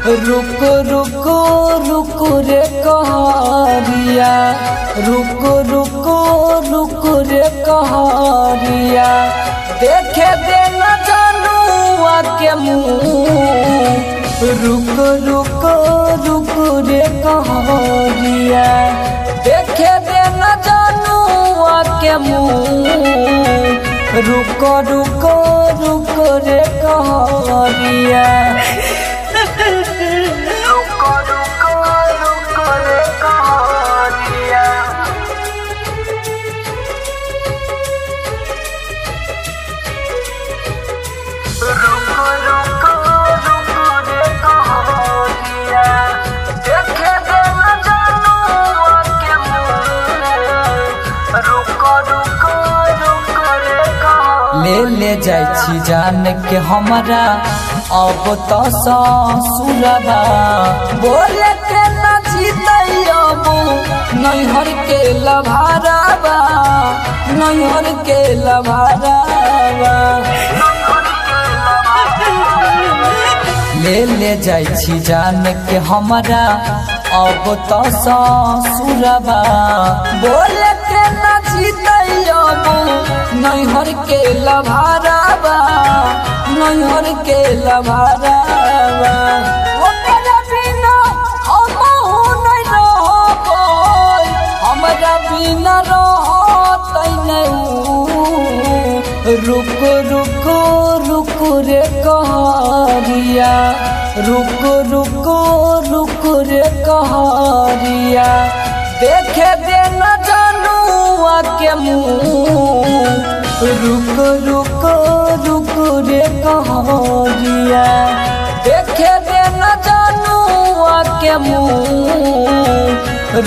रुको रुको रुको रे कहरिया, रुको रुको रुको रे कहरिया, देखे देना जानुआ के मुँह। रुको रुको रुको रे कहरिया, देखे देना जानुआ के मुँह। रुको रुको रुको रे कहरिया, रुको रुको रुको रे कहरिया। रुको रुको रुको रे कहरिया, देखे देना जानुआ के मुँह। रुको रुको रुको रे कहरिया, ले जाय छी जान के हमारा अब तो ससुरबा। बोले के ना जीतब नैहर के लभाराबा, नैहर के लभाराबा। ले जाय छी जान के हमारा अब तो ससुरबा। बोले के ना जीतब नैहर के लभाराबा, नैहर के लभाराबा। ओकरा बिना हमहु नहीं रहबै, हमरा बिना रहतै नहीं। रुको रुको रुको रे कहरिया, रुको रुको रुको रे कहरिया, देखे देना जानुआ के मुँह। रुको रुको रुको रे कहरिया, देखे देना जानुआ के मुँह।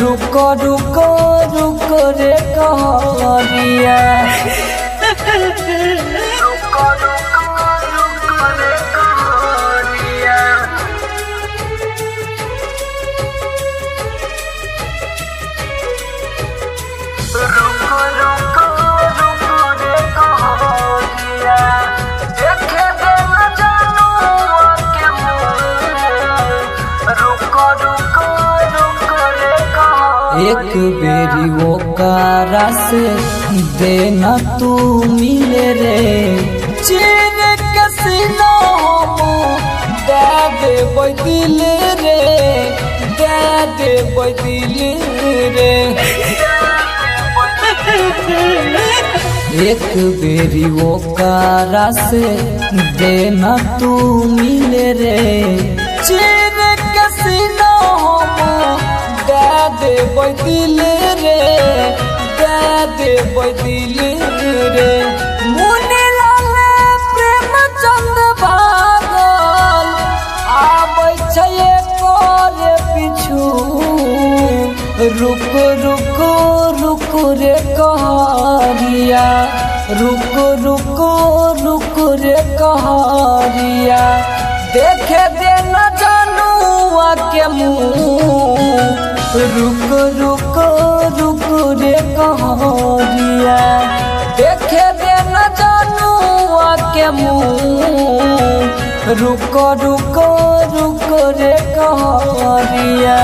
रुको रुको रुको रे कहरिया, रुको रुको रुको रे कहरिया। रुको रुको रुको रे कहरिया, देखे देना जानुआ के मुँह। रुको रुको रुको रे कहरिया, एक बेरी ओकरा से देना तू मिले रे। चीर के सीना दे देबै दिल रे, दे देबै दिल रे। एक बेरी ओकरा से देना तू मिले रे। चीर के सीना दे देबै दिल रे, दे देबै दिल रे। मुनि लाल प्रेम चंद भागल आबै छै एकर पिछु। रुको रुको रुको रे कहरिया, रुको रुको रुको रे कहरिया, देखे देना जानुआ के मुँह। रुको रुको रुको रे कहरिया, देखे देना जानुआ के मुँह। रुको रुको रुको रे कहरिया।